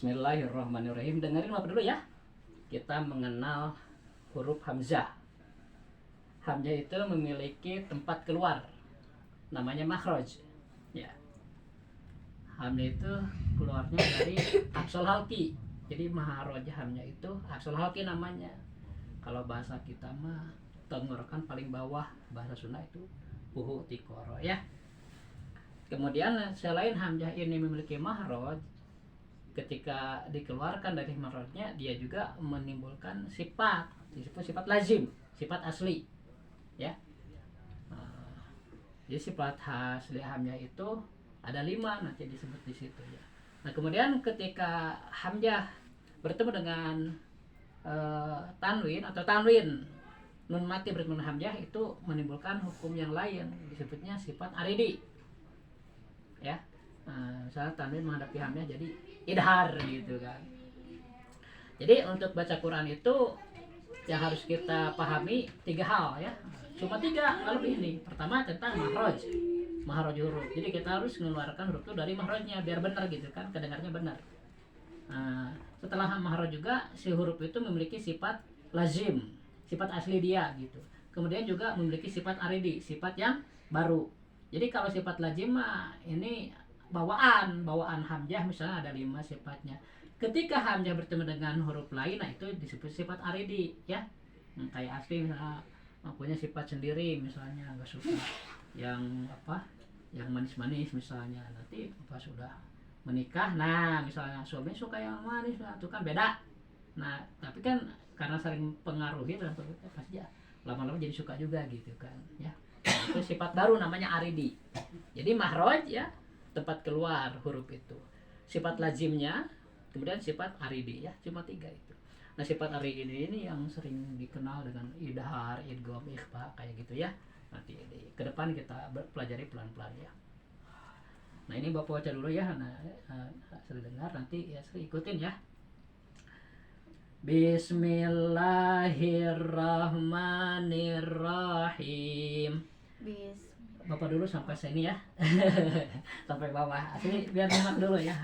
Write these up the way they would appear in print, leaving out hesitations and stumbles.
Bismillahirrahmanirrahim. Dengerin apa dulu ya. Kita mengenal huruf hamzah. Hamzah itu memiliki tempat keluar, namanya makhraj. Ya. Hamzah itu keluarnya dari aqsal halqi. Jadi makhraj hamzah itu aqsal halqi namanya. Kalau bahasa kita mah tenggorokan paling bawah, bahasa Sunda itu puhu tikoro ya. Kemudian selain hamzah ini memiliki makhraj, ketika dikeluarkan dari makhrajnya dia juga menimbulkan sifat, disebut sifat lazim, sifat asli ya. Jadi sifat asli hamzah itu ada 5 nanti disebut di situ ya. Nah kemudian ketika hamzah bertemu dengan tanwin atau tanwin nun mati bertemu dengan hamzah, itu menimbulkan hukum yang lain, disebutnya sifat aridi ya. Misalnya tanwin menghadapi hamzah jadi idhar gitu kan. Jadi untuk baca Quran itu yang harus kita pahami 3 hal ya, cuma 3 nggak lebih ini. Pertama tentang makhraj huruf, jadi kita harus mengeluarkan huruf itu dari makhrajnya biar benar gitu kan, kedengarnya benar. Setelah makhraj juga si huruf itu memiliki sifat lazim, sifat asli dia gitu. Kemudian juga memiliki sifat aridi, sifat yang baru. Jadi kalau sifat lazim mah ini bawaan hamzah, misalnya ada 5 sifatnya. Ketika hamzah bertemu dengan huruf lain, nah itu disebut sifat aridi ya. Kayak asli misalnya punya sifat sendiri, misalnya nggak suka yang yang manis-manis misalnya. Nanti pas sudah menikah, nah misalnya suami suka yang manis, nah itu kan beda. Nah tapi kan karena saling pengaruhi dalam pasti ya lama-lama jadi suka juga gitu kan ya. Itu sifat baru namanya aridi. Jadi makhraj ya, tempat keluar huruf itu, sifat lazimnya, kemudian sifat aridi ya, cuma 3 itu. Nah sifat aridi ini yang sering dikenal dengan idhar, idgham, ikhfa kayak gitu ya. Nanti ke depan kita pelajari pelan-pelan ya. Nah ini Bapak baca dulu ya. Nah sering dengar, nanti ya sering ikutin ya. Bismillahirrahmanirrahim. Bapak dulu sampai sini ya. Sampai bawah. Asli biar nyimak dulu ya.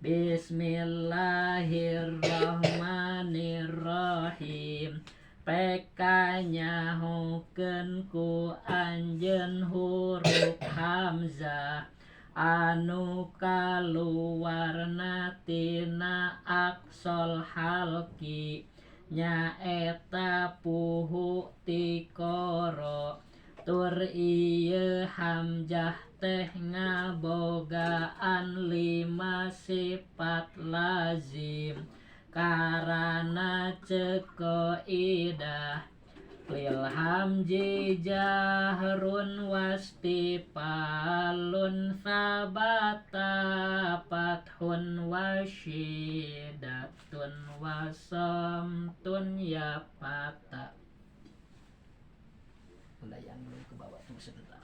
Bismillahirrahmanirrahim. Pekanya hukeun ku anjeun huruf hamzah anu kaluarna tina aqsal halqi nyaeta puhu tikoro. Tur ieu hamzah teh ngabogaan 5 sifat lazim karana ceko idah lil hamji jahrun wastifalun sabata fathun wasyidatun wasamtun yapata. Udah yang belum ke bawah tunggu sebentar.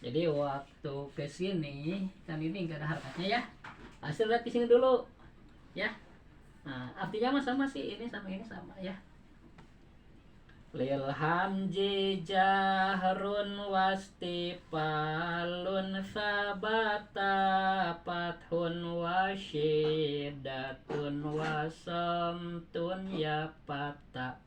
Jadi waktu kesini kan ini nggak ada harakatnya ya. Hasil lihat kesini dulu ya. Nah, artinya mah sama sih, ini sama ya. Lil hamji jahrun wastifalun sabata fathun wasyidatun wasamtun yapata.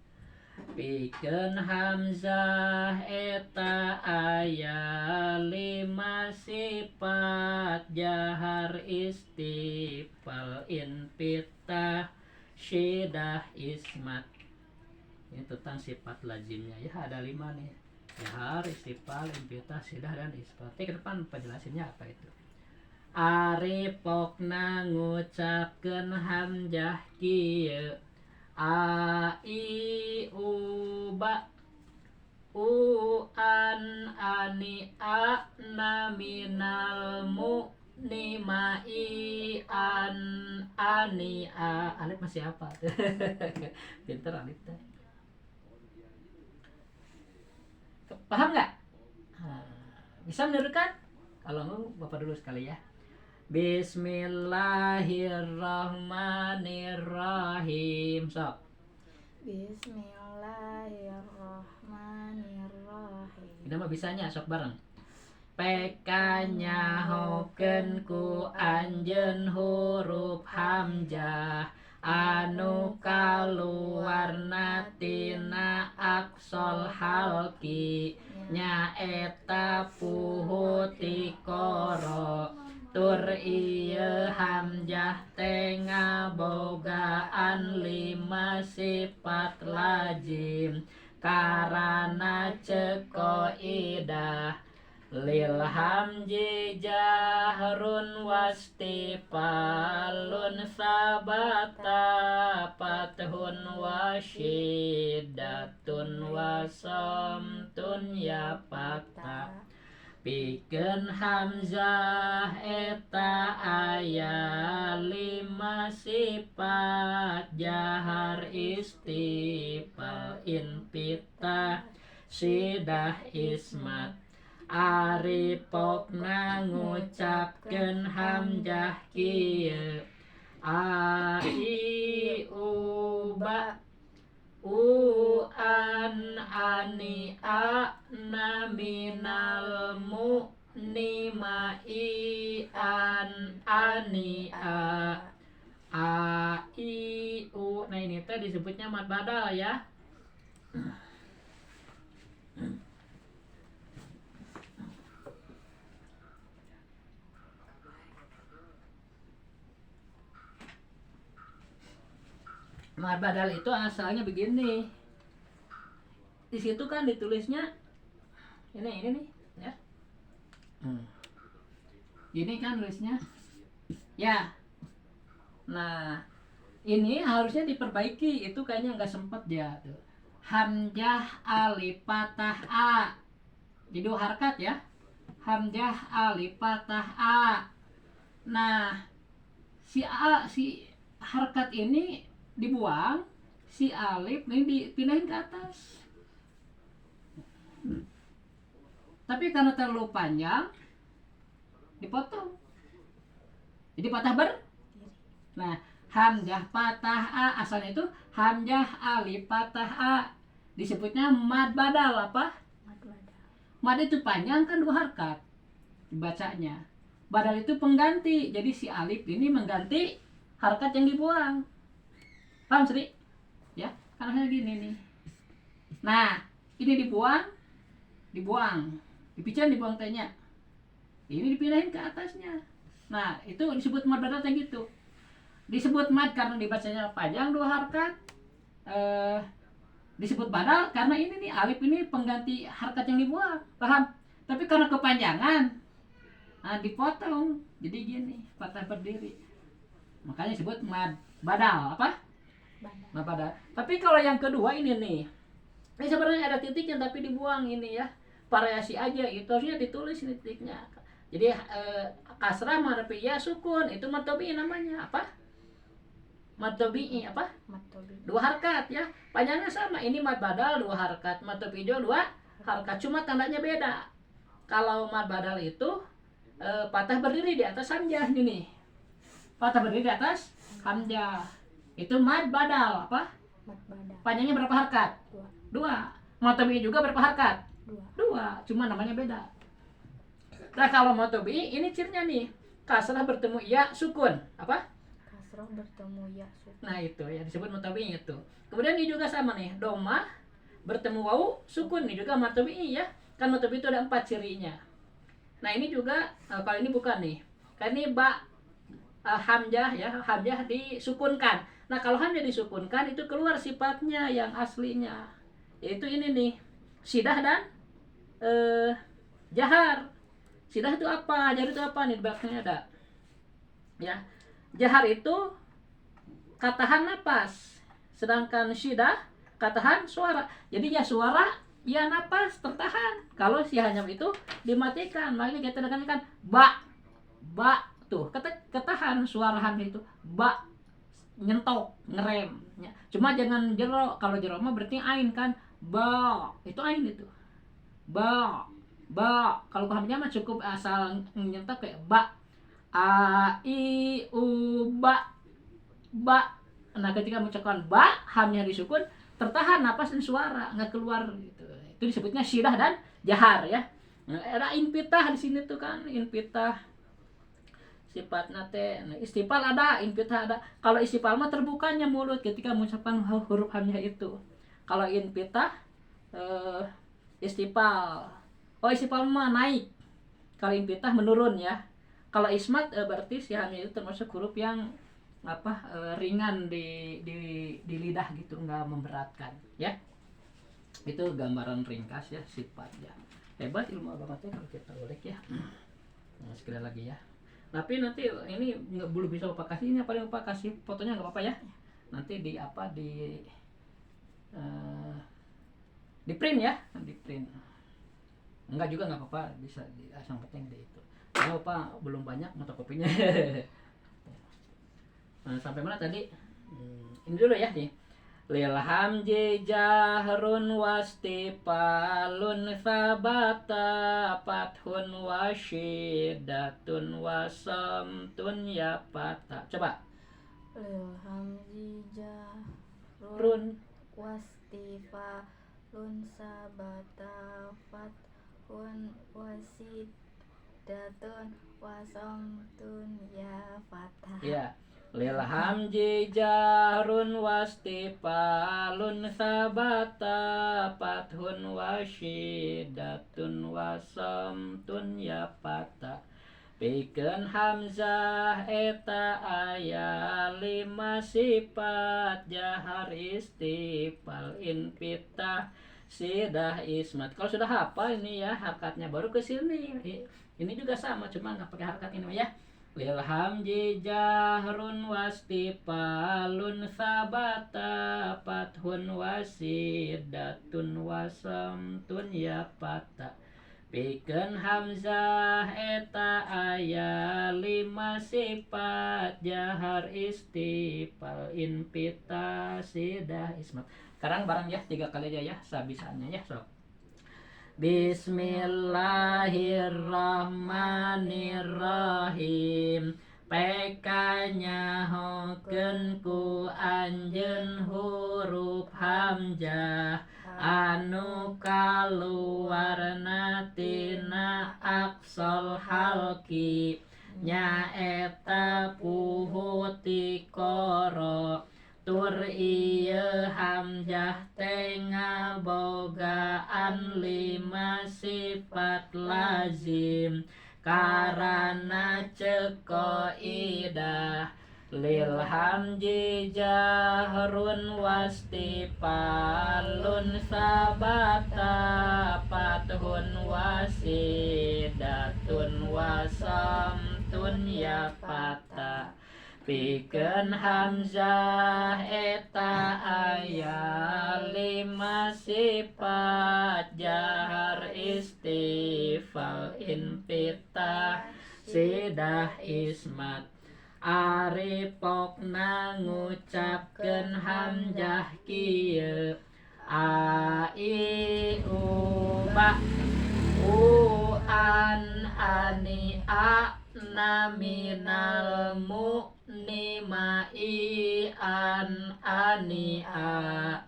Pikeun hamzah eta aya 5 sifat jahar, istifal, infitah, syidah, ismat. Ini tentang sifat lazimnya ya, ada 5 nih, jahar, istifal, infitah, syidah, dan ismat. Ke depan penjelasannya apa itu. Ari pokna ngucapkeun hamzah kieu a i u ba u an ani a na minal mu ni ma i an ani a. Alif masih apa? Pinter Alif teh. Paham nggak? Bisa menirukan? Kalau enggak Bapak dulu sekali ya. Bismillahirrahmanirrahim. Sok. Bismillahirrahmanirrahim. Ini mah bisanya sok bareng. Pekanya hoken ku anjeun huruf hamzah anu kaluarna tina aksol halki nyaeta puhu ti qara. Tur ieu hamzah teh ngabogaan 5 sifat lazim karana ceko idah. Lil hamji jahrun wastifalun sabata fathun wasyidatun wasamtun ya patah. Pikeun hamzah eta aya 5 sifat jahar istifal infitah sidah ismat. Ari pokna ngucapkeun hamzah kieu a i u ba u an ani a na minal mu ni ma i an ani a i u. Nah ini teh disebutnya mad badal ya. Mad badal itu asalnya begini. Di situ kan ditulisnya ini nih ya. Ini kan tulisnya ya. Nah, ini harusnya diperbaiki. Itu kayaknya nggak sempet ya tuh. Hamzah alif fathah a. Jadi 2 harkat ya. Hamzah alif fathah a. Nah, si harkat ini dibuang, si alif ini dipindahin ke atas. Tapi karena terlalu panjang dipotong. Jadi patah Nah, hamzah fathah a asalnya itu hamzah alif fathah a. Disebutnya mad badal apa? Mad itu panjang kan 2 harkat dibacanya. Badal itu pengganti. Jadi si alif ini mengganti harkat yang dibuang. Paham Sri? Ya, karena gini nih. Nah, ini dibuang, dibuang tehnya. Ini dipindahin ke atasnya. Nah, itu disebut mad badal kayak gitu. Disebut mad karena dibacanya panjang 2 harkat. Disebut badal karena ini nih alif ini pengganti harkat yang dibuang. Paham? Tapi karena kepanjangan, nah dipotong. Jadi gini, patah berdiri. Makanya disebut mad badal. Apa? Mad badal. Tapi kalau yang kedua ini nih. Ini sebenarnya ada titiknya tapi dibuang ini ya. Variasi aja itu harusnya ditulis ini titiknya. Jadi kasrah marfiyah sukun itu mad tabi'i namanya. Apa? Mad tabi'i apa? 2 harkat ya. Panjangnya sama. Ini mad badal 2 harkat, mad tabi'i 2 harkat. Cuma tandanya beda. Kalau mad badal itu patah berdiri di atas hamzah ini. Patah berdiri di atas hamzah. Itu mad badal apa? Panjangnya berapa harkat? 2. Mad tabi'i juga berapa harkat? 2. Cuma namanya beda. Nah kalau mad tabi'i ini cirinya nih. Kasrah bertemu ya sukun. Apa? Kasrah bertemu ya sukun. Nah itu ya disebut mad tabi'i itu. Kemudian ini juga sama nih. Doma bertemu wawu sukun. Ini juga mad tabi'i ya. Kan mad tabi'i itu ada 4 cirinya. Nah ini juga kalau ini bukan nih. Kan ini ba hamzah ya. Hamzah disukunkan. Nah kalau hamzah disukunkan itu keluar sifatnya yang aslinya. Yaitu ini nih. Sidah dan jahar. Sidah itu apa? Jahar itu apa nih? Di belakangnya ada. Ya. Jahar itu katahan napas. Sedangkan sidah katahan suara. Jadi ya suara, ya napas tertahan. Kalau si hanyam itu dimatikan, makanya kita dengarkan ba ba tuh ketahan suara hamzah itu ba nyentok ngerem ya. Cuma jangan jero, kalau jero mah berarti ain kan, ba itu ain itu ba kalau hamzah mah cukup asal nyentok kayak ba a i u ba. Nah ketika mengucapkan ba hamnya disukun, tertahan napas dan suara nggak keluar gitu, itu disebutnya syidah dan jahar ya. Nah, ada infitah di sini tuh kan, infitah sifat nate. Nah, istifal ada, infitah ada. Kalau istifal mah terbukanya mulut ketika mengucapkan huruf hamnya itu. Kalau infitah istifal, oh istifal mah naik, kalau infitah menurun ya. Kalau ismat berarti si hamnya itu termasuk huruf yang ringan di lidah gitu, nggak memberatkan ya. Itu gambaran ringkas ya sifatnya. Hebat ilmu agama teh kalau kita ulik ya. Nah, sekali lagi ya, tapi nanti ini nggak belum bisa Bapak kasih, ini paling Bapak kasih fotonya nggak apa-apa ya, nanti di print ya, di print enggak juga nggak apa-apa, bisa yang penting di itu. Kalau Bapak belum banyak fotokopinya. Nah, sampai mana tadi? Ini dulu ya nih. Lil hamji jahrun wastifalun sabata fathun wasyidatun wasamtun ya fata. Coba. Lil hamzi jahrun Run wastifalun sabata fathun wasidatun wasamtun ya fatah. ya. Lil hamji jahrun wastifalun sabata fathun wasyidatun wasamtun ya fata. Pikeun hamzah eta aya 5 sifat, jahar istifal infitah sidah ismat. Kalau sudah hafal ini ya harkatnya baru ke sini. Ini juga sama, cuma nggak pakai harkat ini ya. Lil hamji jahrun wastifalun sabata fathun wasidatun wasamtun ya fata. Pikeun hamzah eta aya 5 sifat, jahar istifal infitah sidah ismat. Sekarang barang ya 3 kali aja ya sabisanya ya sok. Bismillahirrahmanirrahim. Pekanya hokeun ku anjeun huruf hamzah anu kaluarna tina aqsal halqi nyaeta puhu tikoro. Tur ieu hamzah teh ngabogaan 5 sifat lazim karana ceko idah. Lil hamji jahrun wastifalun sabata fathun wasidatun wasamtun ya fata. Pikeun hamzah eta aya 5 sifat, jahar istifal infitah sidah ismat. Ari pokna ngucapkeun hamzah kieu a i u ba u an ani a na minal mu ni ma i an ani a.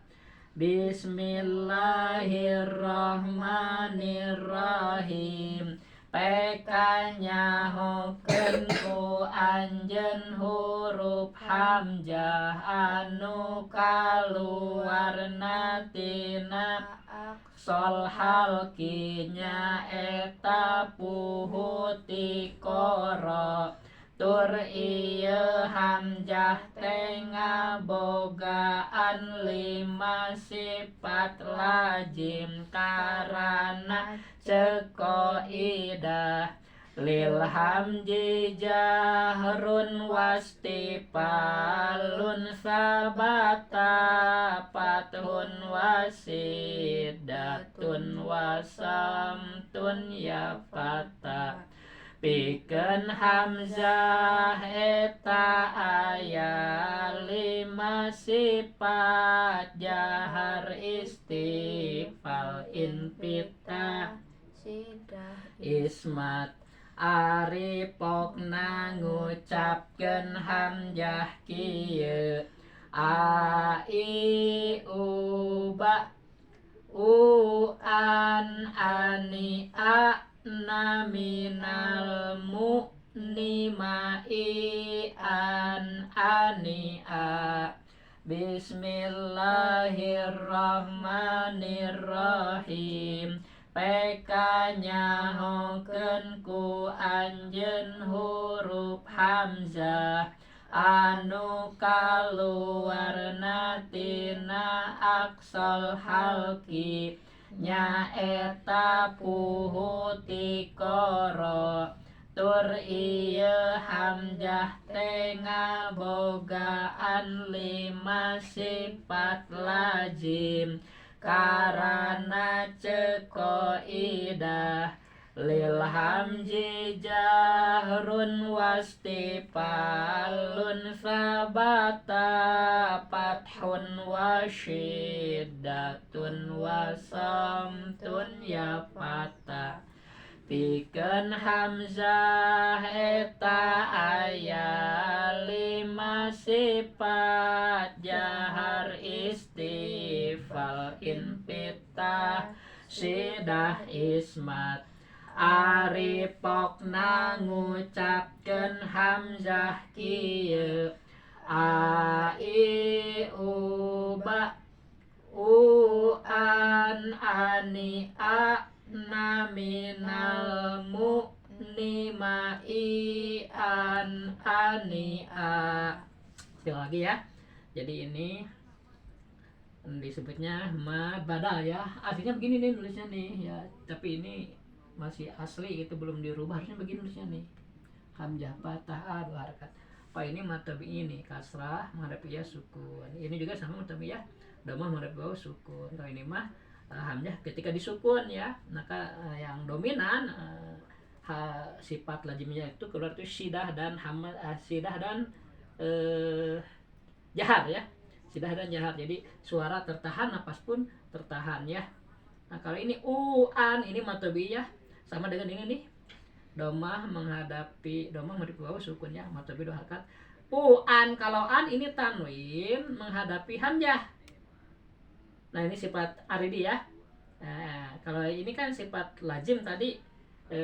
Bismillahirrahmanirrahim. Pekanya hokeun ku anjeun huruf hamzah anu kaluarna tina aqsal halqi nyaeta puhu tikoro. Tur ieu hamzah teh ngabogaan 5 sifat lazim karana ceko idah. Lil hamji jahrun wastifalun sabata fathun wasidatun wasamtun ya fata. pikeun hamzah eta aya 5 sifat jahar istifal infitah Sidah ismat ari pokna ngucapkeun hamzah kieu a i u ba u an ani a na minal mu ni ma i an ani a Bismillahirrahmanirrahim Peka nyahokeun ku anjeun huruf hamzah anu kaluarna tina aksal halki nyaeta puhu ti qara tur ieu hamzah teh ngabogaan 5 sifat lazim karana ceko idah lil hamzi jahrun wastifalun sabata fathun wasyiddatun wasamtun ya fata pikeun hamzah eta aya 5 sifat jahar istifal infitah sidah ismat ari pokna ngucapkeun hamzah kieu a i u ba u an ani a na minal mu ni ma i an ani a. Sekali lagi ya. Jadi ini disebutnya mad badal ya. Aslinya begini nih nulisnya nih ya. Tapi ini masih asli gitu, belum dirubah, harusnya begini nulisnya nih. Hamzah fathah dua harakat. Pak ini mad tabi'i ini kasrah menghadapi ya sukun. Ini juga sama mad tabi'i ya. Dhammah menghadapi waw sukun. Kalau ini mah hamzah ketika disukun ya, maka yang dominan sifat lazimnya itu keluar itu sidah dan sidah dan jahar ya, sidah dan jahar. Jadi suara tertahan, napas pun tertahan ya. Nah kalau ini an ini mad tabi'i ya, sama dengan ini nih, dhammah menghadapi waw sukun ya, mad tabi'i dua harakat. An kalau an ini tanwin menghadapi hamzah. Nah ini sifat aridi ya. Nah, kalau ini kan sifat lazim tadi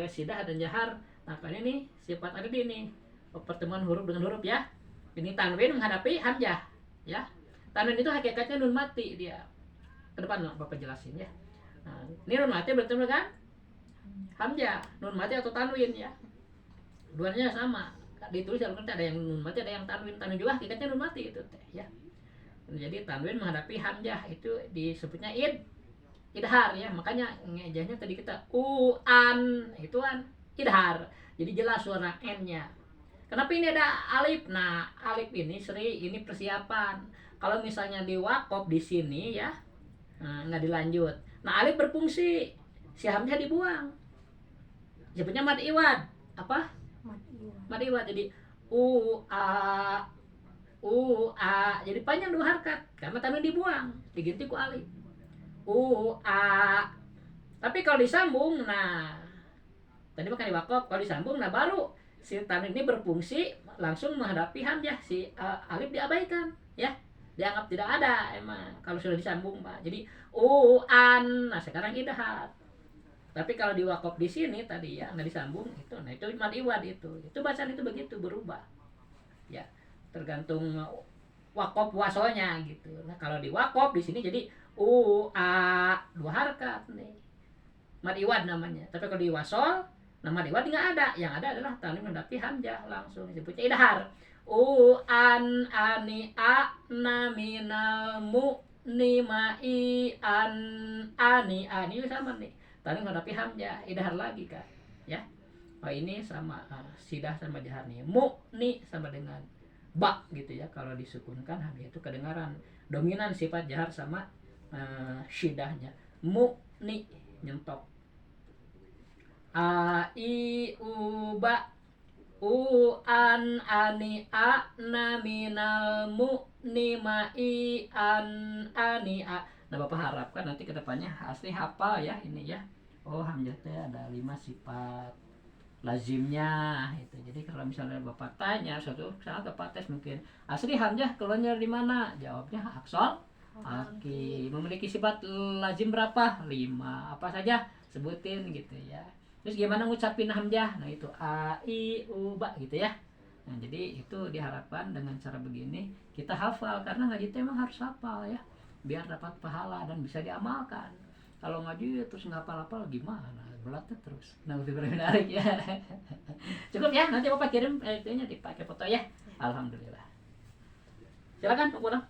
sidah dan jahar. Nah kalau ini sifat aridi nih, pertemuan huruf dengan huruf ya. Ini tanwin menghadapi hamzah ya. Tanwin itu hakikatnya nun mati dia. Ke depan Bapak jelasin ya. Nah, ini nun mati bertemu dengan hamzah, nun mati atau tanwin ya. Duanya sama. Ditulis dalam kertas ada yang nun mati, ada yang tanwin. Tanwin juga hakikatnya nun mati itu teh ya. Jadi tanwin menghadapi hamzah itu disebutnya idhar ya. Makanya ngejahnya tadi kita an itu an idhar. Jadi jelas suara n-nya. Kenapa ini ada alif? Nah, alif ini ini persiapan. Kalau misalnya di waqaf di sini ya, nggak dilanjut. Nah, alif berfungsi, si hamzah dibuang. Sebutnya mad iwad. Apa? Mad iwad. Jadi jadi panjang dua harakat karena tanwin dibuang, diganti ku alif. Tapi kalau disambung, nah tadi makan diwakaf, kalau disambung nah baru si tanwin ini berfungsi langsung menghadapi hamzah, si alif diabaikan ya, dianggap tidak ada emang kalau sudah disambung Pak. Jadi an, nah sekarang idhar. Tapi kalau diwakaf di sini tadi ya nggak disambung itu, nah itu mad iwad itu bacaan itu begitu berubah ya, tergantung wakaf wasolnya gitu. Nah kalau di wakaf di sini jadi dua harakat nih, mad iwad namanya. Tapi kalau di wasol, nama mad iwad nggak ada, yang ada adalah tanwin menghadapi hamzah langsung disebutnya idhar. An ani a na minal mu ni ma i an ani sama nih, tanwin menghadapi hamzah idhar lagi kan ya. Oh ini sama sidah sama jahar nih. Mu ni sama dengan ba gitu ya. Kalau disukunkan hamzah itu kedengaran. Dominan sifat jahar sama sidahnya. Mu ni nyentok. A I U ba u an ani a na minal mu ni ma i an ani a. Nah Bapak harapkan nanti kedepannya asli hafal ya ini ya. Oh hamzah teh ada 5 sifat lazimnya itu. Jadi kalau misalnya Bapak tanya suatu saat Bapak tes mungkin asli hamzah keluarnya di mana? Jawabnya aksol Oke, memiliki sifat lazim berapa? 5. Apa saja? Sebutin gitu ya. Terus gimana ngucapin hamzah? Nah itu a i u ba gitu ya. Nah jadi itu diharapkan dengan cara begini kita hafal karena ngaji itu emang harus hafal ya biar dapat pahala dan bisa diamalkan. Kalau ngaji terus nggak hafal-hafal gimana? Berat terus. Nah itu menarik ya. Cukup ya, nanti Bapak kirim itunya dipakai foto ya. Alhamdulillah. Silakan Pak Pulang.